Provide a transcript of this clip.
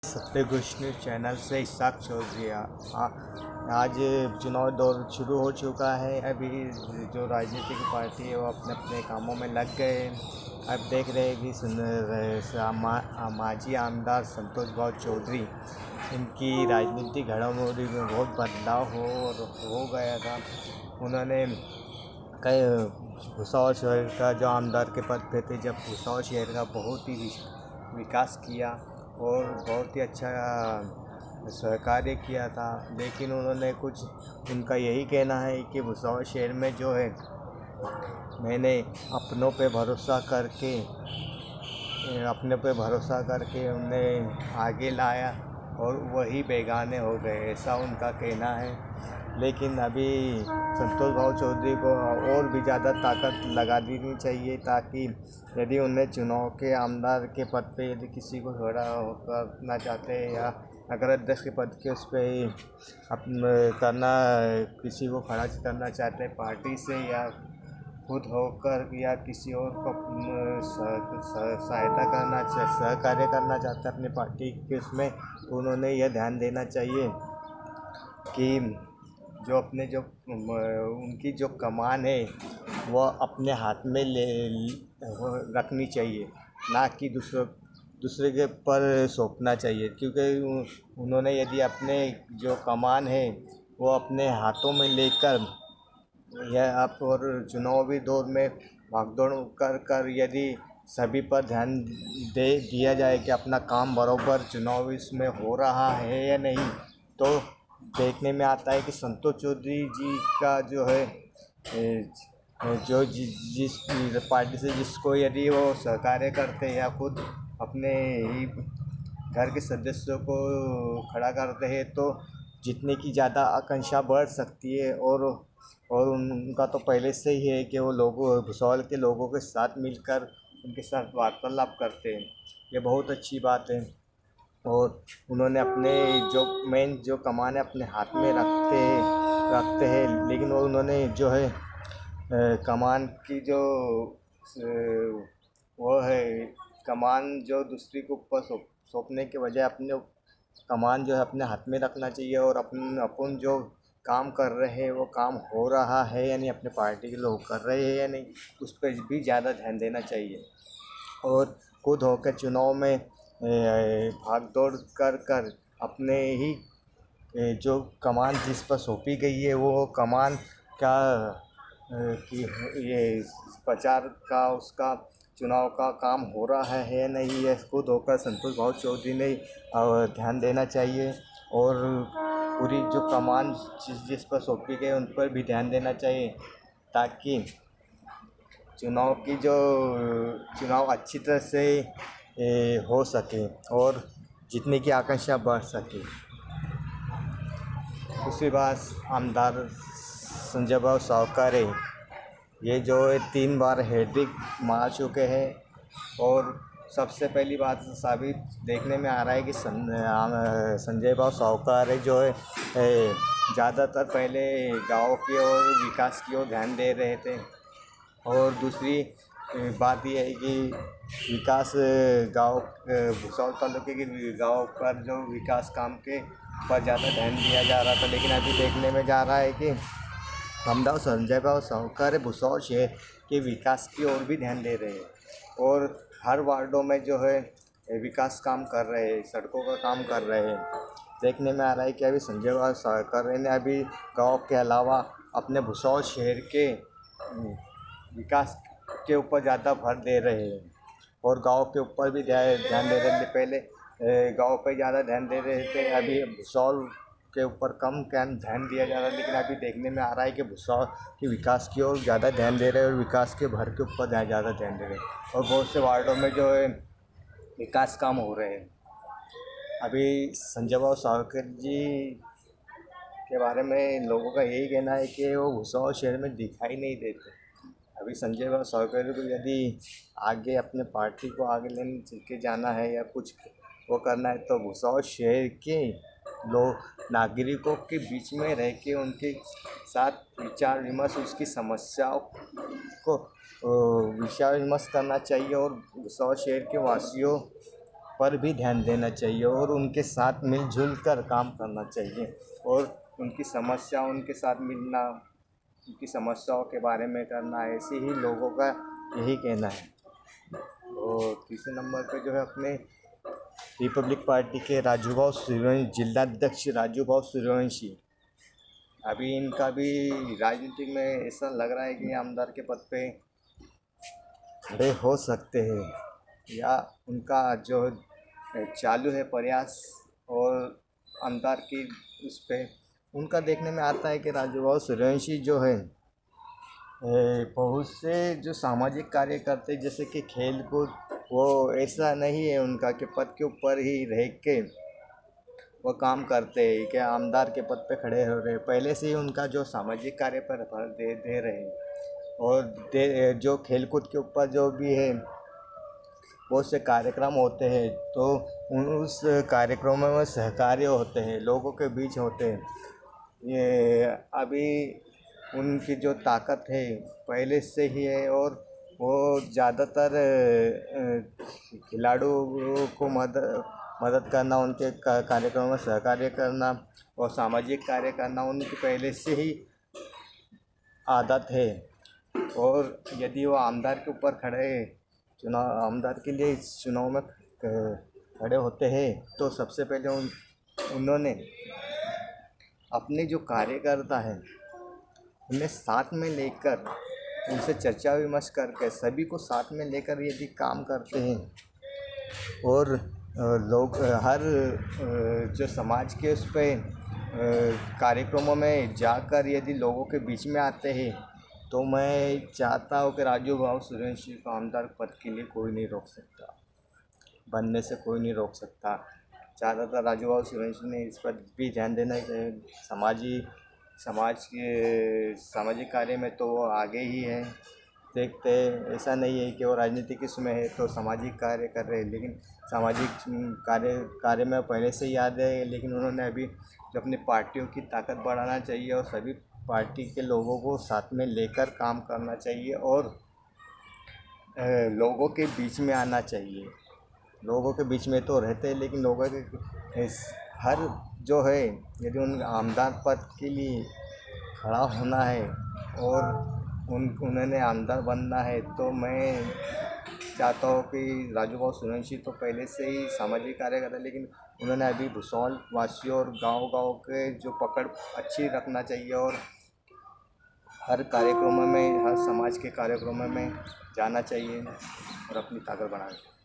सत्यघोष news channel से Isaac Chaudhary. आज चुनाव दौर शुरू हो चुका है। अभी जो राजनीतिक पार्टी है वो अपने अपने कामों में लग गए हैं। अब देख रहे हैं कि माजी आमदार संतोष भाऊ चौधरी, इनकी राजनीतिक घड़ामोड़ी में बहुत बदलाव हो गया था। उन्होंने कई भुसावल शहर का जो आमदार के पद पे थे, जब भुसावल शहर का बहुत ही विकास किया और बहुत ही अच्छा सहकार्य किया था। लेकिन उन्होंने उनका यही कहना है कि भुसावल शहर में जो है, मैंने अपने पे भरोसा करके उन्हें आगे लाया और वही बेगाने हो गए, ऐसा उनका कहना है। लेकिन अभी संतोष भाऊ चौधरी को और भी ज़्यादा ताकत लगा देनी चाहिए, ताकि यदि उन्हें चुनाव के आमदार के पद पे यदि किसी को खड़ा करना चाहते हैं, या अगर अध्यक्ष के पद के उस पर किसी को खड़ा करना चाहते हैं पार्टी से, या खुद होकर, या किसी और को सहकार्य करना चाहते हैं अपनी पार्टी के उसमें, तो उन्होंने यह ध्यान देना चाहिए कि उनकी जो कमान है वह अपने हाथ में रखनी चाहिए, ना कि दूसरे के पर सौंपना चाहिए। क्योंकि उन्होंने यदि अपने जो कमान है वो अपने हाथों में लेकर, यह आप और चुनावी दौर में भागदौड़ कर यदि सभी पर ध्यान दिया जाए कि अपना काम बराबर चुनाव इसमें हो रहा है या नहीं, तो देखने में आता है कि संतोष चौधरी जी का जो है, जो जिस पार्टी से जिसको यदि वो सहकार्य करते हैं या खुद अपने ही घर के सदस्यों को खड़ा करते हैं, तो जीतने की ज़्यादा आकांक्षा बढ़ सकती है। और उनका तो पहले से ही है कि वो भुसावल के लोगों के साथ मिलकर उनके साथ वार्तालाप करते हैं। ये बहुत अच्छी बात है। और उन्होंने अपने जो कमान है अपने हाथ में रखते हैं, लेकिन उन्होंने जो है कमान की जो वो है, कमान जो दूसरी के ऊपर सौंपने के बजाय अपने कमान जो है अपने हाथ में रखना चाहिए, और अपन जो काम कर रहे हैं वो काम हो रहा है या नहीं, अपने पार्टी के लोग कर रहे हैं या नहीं, उस पर भी ज़्यादा ध्यान देना चाहिए। और खुद होकर चुनाव में भाग दौड़ कर अपने ही जो कमान जिस पर सौंपी गई है वो कमान का कि ये प्रचार का, उसका चुनाव का काम हो रहा है या नहीं, यह खुद होकर संतोष भाऊ चौधरी ने ध्यान देना चाहिए। और पूरी जो कमान जिस पर सौंपी गई उन पर भी ध्यान देना चाहिए, ताकि चुनाव अच्छी तरह से हो सके और जीतने की आकांक्षा बढ़ सके। दूसरी बात, आमदार संजय भाऊ सावकारे, ये जो 3 बार हैट्रिक मार चुके हैं। और सबसे पहली बात साबित देखने में आ रहा है कि संजय भाऊ सावकारे जो है ज़्यादातर पहले गाँव की ओर विकास की ओर ध्यान दे रहे थे। और दूसरी बात यह है कि विकास भुसावल तालुके के गाँव पर जो विकास काम के पर ज़्यादा ध्यान दिया जा रहा था, लेकिन अभी देखने में जा रहा है कि आमदार संजय भाऊ सावकारे भुसावल शहर के विकास की ओर भी ध्यान दे रहे हैं, और हर वार्डों में जो है विकास काम कर रहे हैं, सड़कों का काम कर रहे हैं। देखने में आ रहा है कि अभी संजय भाऊ सावकारे ने अभी गांव के अलावा अपने भुसावल शहर के विकास के ऊपर ज़्यादा भर दे रहे हैं, और गांव के ऊपर भी ध्यान दे रहे थे। पहले गांव पे ज़्यादा ध्यान दे रहे थे, अभी भुसावल के ऊपर कम ध्यान दिया जा रहा है। लेकिन अभी देखने में आ रहा है कि भुसावल के विकास की ओर ज़्यादा ध्यान दे रहे हैं, और विकास के भर के ऊपर ज़्यादा ध्यान दे रहे हैं, और बहुत से वार्डों में जो है विकास काम हो रहे हैं। अभी संजय भाऊ सावकारे जी के बारे में लोगों का यही कहना है कि वो भुसावल शहर में दिखाई नहीं देते। अभी संजय भाऊ सावकारे को यदि आगे अपने पार्टी को आगे लेके जाना है या कुछ वो करना है, तो भुसावल शहर के नागरिकों के बीच में रह के उनके साथ विचार विमर्श, उसकी समस्याओं को विचार विमर्श करना चाहिए, और भुसावल शहर के वासियों पर भी ध्यान देना चाहिए और उनके साथ मिलजुल कर काम करना चाहिए और उनकी समस्याओं उनके साथ मिलना, उनकी समस्याओं के बारे में करना, ऐसे ही लोगों का यही कहना है। और तीसरे नंबर पे जो है अपने रिपब्लिक पार्टी के राजूभाऊ सूर्यवंशी, जिलाध्यक्ष राजूभाऊ सूर्यवंशी, अभी इनका भी राजनीति में ऐसा लग रहा है कि आमदार के पद पे खड़े हो सकते हैं या उनका जो चालू है प्रयास और आमदार की उस पे उनका देखने में आता है कि राजूभाऊ सूर्यवंशी जो है बहुत से जो सामाजिक कार्य करते जैसे कि खेल कूद, वो ऐसा नहीं है उनका कि पद के ऊपर ही रह के वो काम करते हैं कि आमदार के पद पे खड़े हो रहे, पहले से ही उनका जो सामाजिक कार्य पर भर दे रहे हैं और जो खेल कूद के ऊपर जो भी है बहुत से कार्यक्रम होते हैं तो उस कार्यक्रमों में सहकार्य होते हैं, लोगों के बीच होते हैं। ये अभी उनकी जो ताकत है पहले से ही है और वो ज़्यादातर खिलाड़ियों को मदद करना, उनके कार्यक्रमों में सहकार्य करना और सामाजिक कार्य करना उनकी पहले से ही आदत है। और यदि वो आमदार के ऊपर आमदार के लिए इस चुनाव में खड़े होते हैं तो सबसे पहले उन्होंने अपने जो कार्यकर्ता हैं उन्हें साथ में लेकर उनसे चर्चा विमर्श करके सभी को साथ में लेकर यदि काम करते हैं और लोग हर जो समाज के उस पर कार्यक्रमों में जाकर यदि लोगों के बीच में आते हैं तो मैं चाहता हूँ कि राजूभाऊ सूर्यवंशी को आमदार पद के लिए कोई नहीं रोक सकता, बनने से कोई नहीं रोक सकता। ज़्यादातर राजूभाऊ सूर्यवंशी ने इस पर भी ध्यान देना चाहिए। सामाजिक कार्य में तो वो आगे ही हैं, देखते हैं। ऐसा नहीं है कि वो राजनीतिक इसमें है तो सामाजिक कार्य कर रहे हैं, लेकिन सामाजिक कार्य में पहले से याद है, लेकिन उन्होंने अभी जो अपनी पार्टियों की ताकत बढ़ाना चाहिए और सभी पार्टी के लोगों को साथ में लेकर काम करना चाहिए और लोगों के बीच में आना चाहिए। लोगों के बीच में तो रहते हैं लेकिन लोगों के हर जो है यदि उन आमदार पद के लिए खड़ा होना है और उन्होंने आमदार बनना है तो मैं चाहता हूँ कि राजूभाऊ सूर्यवंशी तो पहले से ही सामाजिक कार्य करते हैं, लेकिन उन्होंने अभी भुसौल वासियों और गांव के जो पकड़ अच्छी रखना चाहिए और हर कार्यक्रमों में, हर समाज के कार्यक्रमों में जाना चाहिए और अपनी ताकत बढ़ानी चाहिए।